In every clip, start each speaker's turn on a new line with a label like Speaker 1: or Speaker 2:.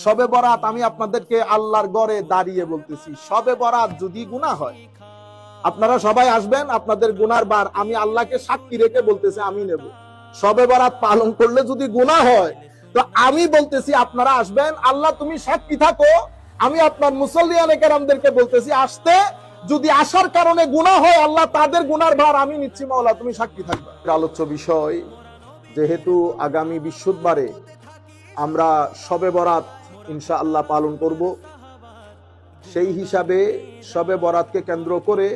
Speaker 1: শবে বরাত আমি আপনাদেরকে আল্লাহর ঘরে দাঁড়িয়ে বলতেছি, শবে বরাত যদি গুনাহ হয়, আপনারা সবাই আসবেন, আপনাদের গুনার বার আমি আল্লাহকে সাক্ষী রেখে বলতেছি আমি নেব। শবে বরাত পালন করলে যদি গুনাহ হয়, তো আমি বলতেছি আপনারা আসবেন, আল্লাহ তুমি সাক্ষী থাকো, আমি আপনার মুসল্লিয়ানে কেরামদেরকে বলতেছি আসতে, যদি আসার কারণে গুনাহ হয় আল্লাহ তাদের গুনার ভার আমি নিচ্ছি, মাওলা তুমি সাক্ষী থাকবে। আলোচ্য বিষয়, যেহেতু আগামী বৃহস্পতিবারে আমরা শবে বরাত ইনশাআল্লাহ পালন করব, সেই হিসাবে শবে বরাতকে কেন্দ্র করে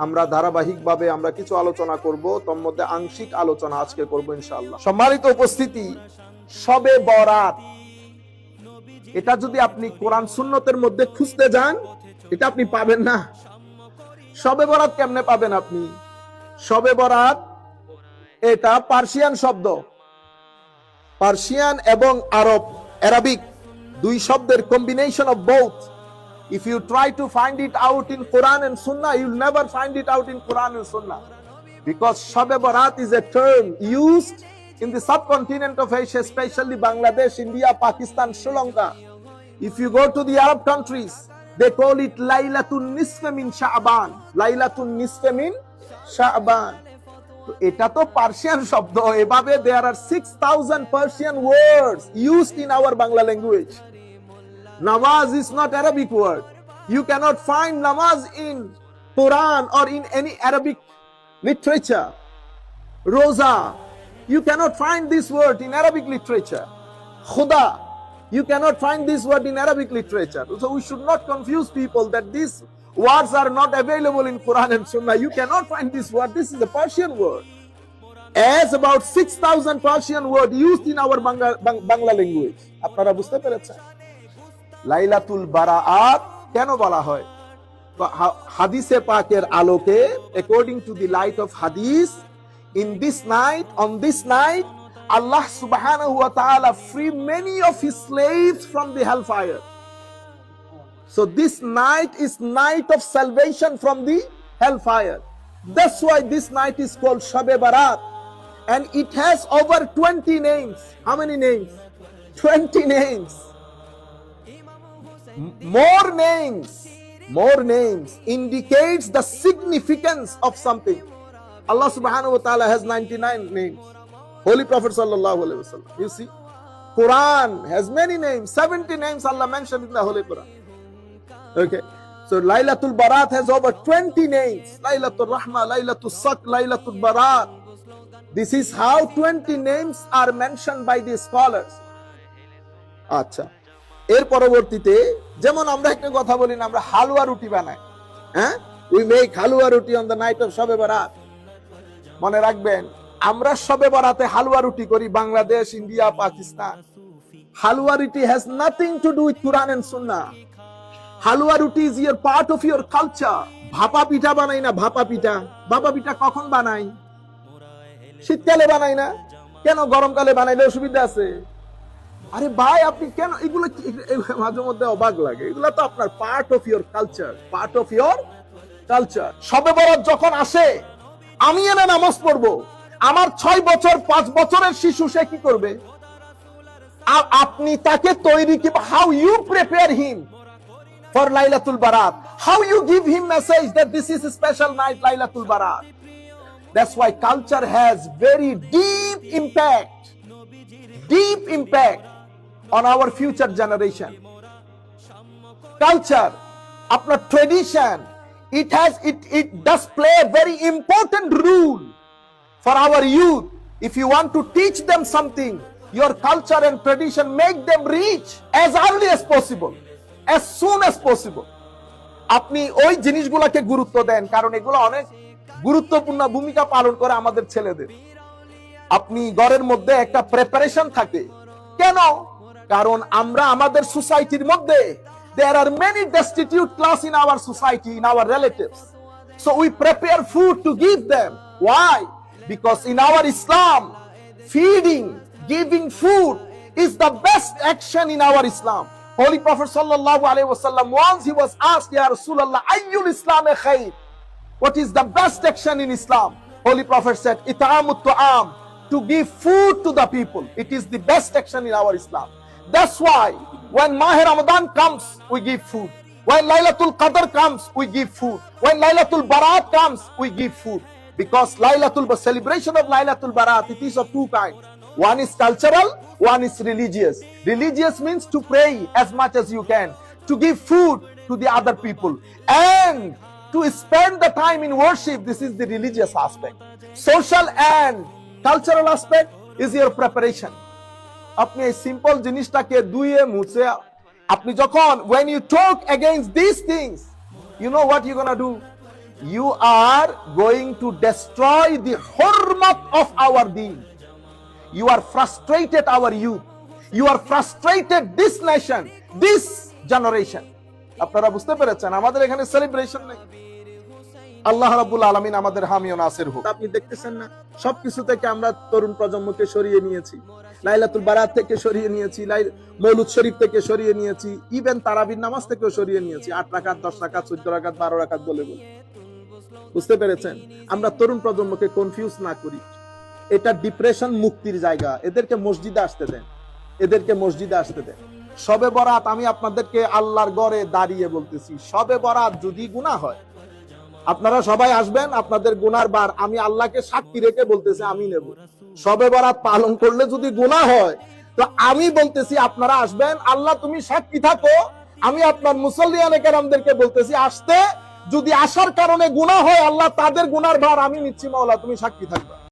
Speaker 1: আমরা ধারাবাহিকভাবে আমরা কিছু আলোচনা করব, তোর মধ্যে আংশিক আলোচনা আজকে করব ইনশাআল্লাহ। সম্মানিত উপস্থিতি, শবে বরাত এটা যদি আপনি কোরআন সুন্নতের মধ্যে খুঁজতে যান, এটা আপনি পাবেন না। শবে বরাত কেমনে পাবেন আপনি? শবে বরাত এটা পার্সিয়ান শব্দ, পার্সিয়ান এবং আরবিক দুই শব্দের combination of both. If you try to find it out in Quran and Sunnah, you'll never find it out in Quran and Sunnah, because Shab-e Barat is a term used in the subcontinent of Asia, especially Bangladesh, India, Pakistan, Sri Lanka. If you go to the Arab countries, they call it Laylatun Nisfa min Sha'ban, Laylatun Nisfa min Sha'ban. এটা তো Persian শব্দ, এভাবে there are 6,000 Persian words used in our Bangla language. Namaz is not Arabic word. You cannot find namaz in Quran or in any Arabic literature. Roza, you cannot find this word in Arabic literature. Khuda, you cannot find this word in Arabic literature. So we should not confuse people that these words are not available in Quran and Sunnah. You cannot find this word. This is a Persian word. As about 6,000 Persian words used in our Bangla language. আপনারা বুঝতে পেরেছেন? লাইলাতুল বারাআত কেন বলা হয়? হাদিসে পাকের আলোকে, according to the light of hadith, in this night, on this night, Allah subhanahu wa ta'ala free many of his slaves from the hellfire. So this night is night of salvation from the hellfire. That's why this night is called Shab-e Barat, and it has over 20 names. How many names? 20 names. More names indicates the significance of something. Allah subhanahu wa ta'ala has 99 names. Holy Prophet sallallahu alaihi wasallam, you see, Quran has many names. 70 names Allah mentioned in the Holy Quran. Okay, so Laylatul Barat has over 20 names. Laylatul Rahma, Laylatul Sak, Laylatul Barat. This is how 20 names are mentioned by the scholars. আচ্ছা, এর পরবর্তীতে যেমন আমরা একটা কথা বলি না, আমরা হালুয়া রুটি বানাই, হ্যাঁ, we make হালুয়া রুটি on the night of শবে বরাত। মনে রাখবেন, আমরা শবে বরাতে হালুয়া রুটি করি, বাংলাদেশ, ইন্ডিয়া, পাকিস্তান। হালুয়া রুটি has nothing to do with Quran and Sunnah. হালুয়া রুটি is your part of your culture. ভাপা পিঠা বানাই না, ভাপা পিঠা। ভাপা পিঠা কখন বানাই? শীতকালে বানাই না, কেন গরমকালে বানাইলে অসুবিধা আছে? আরে ভাই, আপনি কেন এগুলো, মাঝে মধ্যে অবাক লাগে, এগুলো তো আপনার part of your culture, part of your culture. Shab-e Barat যখন আসে, আমি এনে নামাজ পড়বো, আমার 6 বছর 5 বছরের শিশু সে কি করবে? আপনি তাকে তৈরি কি, how you prepare him for Lailatul Barat, how you give him message that this is a special night, লাইলাতুল বারাত। That's why culture has very deep impact on our future generation. Culture, apna tradition, it does play a very important role for our youth. If you want to teach them something, your culture and tradition, make them reach as early as possible, as soon as possible. আপনি ওই জিনিসগুলোকে গুরুত্ব দেন, কারণ এগুলো অনেক গুরুত্বপূর্ণ ভূমিকা পালন করে আমাদের ছেলেদের। আপনি ঘরের মধ্যে একটা প্রিপারেশন থাকে, কেন? কারণ আমরা আমাদের সোসাইটির মধ্যে there are many destitute class in our society, in our relatives, so we prepare food to give them. Why? Because in our Islam, feeding, giving food is the best action in our Islam. Holy Prophet sallallahu alaihi wasallam, once he was asked, Ya Rasulullah, ayyul Islam khair, what is the best action in Islam? Holy Prophet said, it'amut ta'am, to give food to the people. It is the best action in our Islam. That's why When Mahe Ramadan comes, we give food. When Laylatul Qadr comes, we give food. When Laylatul Barat comes, we give food. Because celebration of Laylatul Barat, it is of two kinds. One is cultural, one is religious. Religious means to pray as much as you can, to give food to the other people, and to spend the time in worship. This is the religious aspect. Social and cultural aspect is your preparation. আপনি এই simple জিনিসটাকে ধুয়ে মুছে আপনি যখন when you talk against these things, you know what you're gonna do? You are going to destroy the hurmat of our deen. You are frustrated our youth. You are frustrated this nation, this generation. আপনারা বুঝতে পেরেছেন আমাদের এখানে celebration নেই। আল্লাহ রাব্বুল আলামিন আমাদের হামি ও নাসির হোক। আপনি দেখতেছেন না সবকিছু থেকে আমরা তরুণ প্রজন্মকে সরিয়ে নিয়েছি, লাইলাতুল বারাত থেকে সরিয়ে নিয়েছি, মৌলুদ শরীফ থেকে সরিয়ে নিয়েছি, ইভেন তারাবির নামাজ থেকেও সরিয়ে নিয়েছি। 8 রাকাত 10 রাকাত 14 রাকাত 12 রাকাত বলে বলে। বুঝতে পেরেছেন? আমরা তরুণ প্রজন্মকে কনফিউজ না করি। এটা ডিপ্রেশন মুক্তির জায়গা। এদেরকে মসজিদে আসতে দেন, এদেরকে মসজিদে আসতে দেন। শবে বরাত আমি আপনাদেরকে আল্লাহর ঘরে দাঁড়িয়ে বলতেছি, শবে বরাত যদি গুনাহ হয় আপনারা সবাই আসবেন, আপনাদের গুনার বার আমি আল্লাহকে সাক্ষী রেখে বলতেছি আমি নেব। শবে বরাত পালন করলে যদি গুনাহ হয় তো আমি বলতেছি আপনারা আসবেন, আল্লাহ তুমি সাক্ষী থাকো। আমি আপনার মুসল্লিয়ানে কেরামদেরকে বলতেছি আসতে, যদি আসার কারণে গুনাহ হয় আল্লাহ তাদের গুনার ভার আমি নিচ্ছি, মাওলা তুমি সাক্ষী থাকবে।